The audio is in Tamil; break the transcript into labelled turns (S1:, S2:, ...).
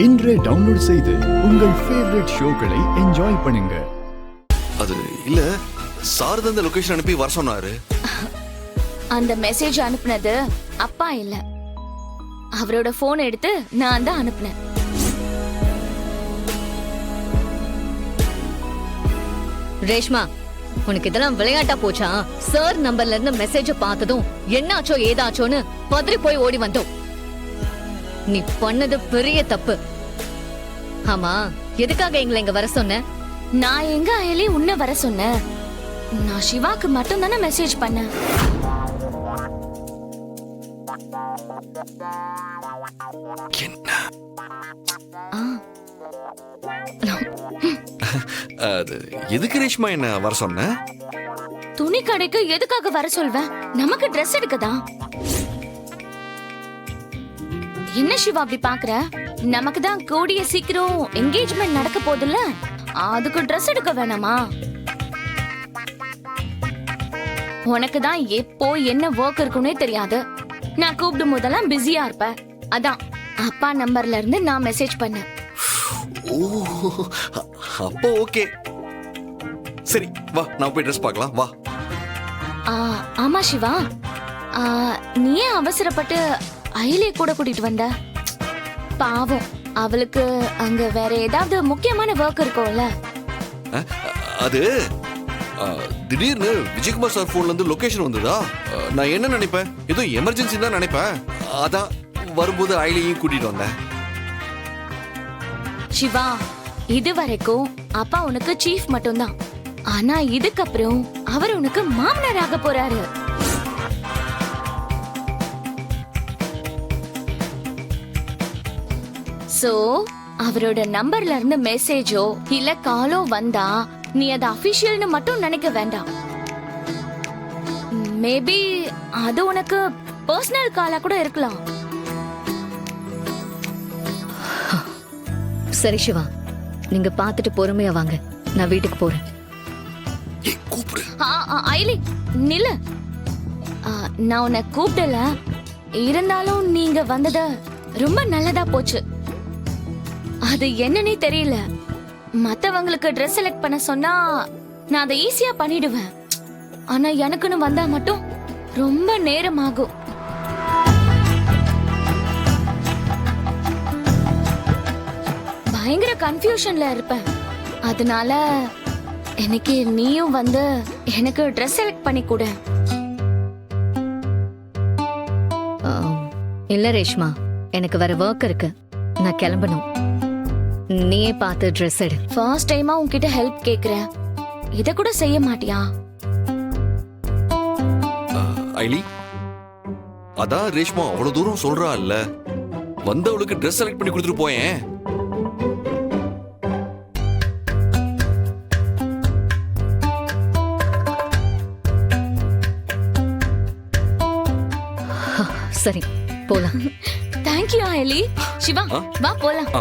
S1: இன்றே டவுன்லோட் செய்து உங்கள் ஃபேவரட் ஷோக்களை என்ஜாய் பண்ணுங்க.
S2: அது இல்ல, சார் தான் லொகேஷன் அனுப்பி வர சொன்னாரு.
S3: அந்த மெசேஜ் அனுப்புனது அப்பா இல்ல, அவரோட போன் எடுத்து நான் தான் அனுப்புனேன்.
S4: ரேஷ்மா, உனக்கு இதெல்லாம் விளையாட்டா போச்சா? சார் நம்பர்ல இருந்து மெசேஜ் பார்த்ததும் என்னாச்சோ ஏதாச்சோன்னு பதறி போய் ஓடி வந்தோம். நீ பண்ணது பெரிய தப்பு. ஆமா, எதுக்காக எங்களை இங்க வர சொன்ன?
S3: நான் எங்க அயலி உன்ன வர சொன்னேன். நான் சிவாக்கு மட்டும் தானே மெசேஜ் பண்ணேன்.
S2: என்ன அது எதுக்கு ரேஷ்மா என்ன வர சொன்ன?
S3: துணி கடைக்கு எதுக்காக வர சொல்வேன்? நமக்கு Dress எடுக்கதான். என்ன சிவா அப்படி பாக்குற? நமக்கு தான் கூடிய சீக்கிரம் என்கேஜ்மெண்ட் நடக்க போகுதுல்ல, அதுக்கு Dress எடுக்க வேணாமா? உனக்கு தான் எப்போ என்ன ஒர்க் இருக்குன்னே தெரியாது. நான் கூப்பிடும் போதெல்லாம் பிஸியா இருப்பேன். அதான் அப்பா நம்பர்ல இருந்து நான் மெசேஜ் பண்ணேன்.
S2: ஓ, அப்போ ஓகே. சரி வா, நான் போய் ட்ரெஸ் பார்க்கலாம் வா.
S3: ஆமா சிவா, நீ ஏன் அவசரப்பட்டு அயலியை கூட கூட்டிட்டு வந்த? பாவம், அவளுக்கு அங்க வேற ஏதாவது முக்கியமான ஒர்க் இருக்கும்ல.
S2: அது திடீர்னு விஜயகுமார் சார் போன்ல இருந்து லொகேஷன் வந்ததா. நான் என்ன நினைப்பேன், ஏதோ எமர்ஜென்சி தான் நினைப்பேன். அதான் வரும்போது அயலியையும் கூட்டிட்டு வந்தேன்.
S3: சிவா, இது வரைக்கும் அப்பா உனக்கு சீஃப் மட்டும்தான். ஆனா இதுக்கப்புறம் அவர் உனக்கு மாமனார் ஆக போறாரு. சோ அவரோட நம்பர்ல இருந்து மெசேஜோ இல்ல காலோ வந்தா நீ அது அபிஷியல்னு மட்டும் நினைக்க வேண்டாம். மேபி அது உனக்கு பர்சனல் காலா கூட இருக்கலாம்.
S4: சரி சிவா, நீங்க பாத்துட்டு பொறுமையா வாங்க, நான் வீட்டுக்கு போறேன்.
S2: கூப்பிடு.
S3: ஐலி நில்லு. நான் உன்னை கூப்பிடல, இருந்தாலும் நீங்க வந்தது ரொம்ப நல்லதா போச்சு. அது என்னன்னே தெரியல, மத்தவங்களுக்கு Dress செலக்ட் பண்ண சொன்னா நான் அதை ஈஸியா பண்ணிடுவேன். ஆனா எனக்குன்னு வந்தா மட்டும் ரொம்ப நேரம் ஆகும். பயங்கர கன்ஃபியூஷன்ல இருப்பேன். அதனால எனக்கு நீயும் வந்து எனக்கு Dress செலக்ட் பண்ணி கொடு.
S4: இல்ல ரேஷ்மா, எனக்கு வேற ஒர்க் இருக்கு, நான் கிளம்பணும். நீயே பார்த்து ட்ரெஸ் எடு.
S3: ஃபர்ஸ்ட் டைமா உன்கிட்ட ஹெல்ப் கேக்குறேன், இத கூட செய்ய மாட்டியா?
S2: ஐலி, அதான் ரேஷ்மா அவ்வளவு தூரம் சொல்றா இல்ல, வந்தவளுக்கு Dress செலக்ட் பண்ணி கொடுத்துட்டு போயேன்.
S4: சரி போலாம்.
S3: தேங்க்யூ ஐலி. சிவா வா போலாம்.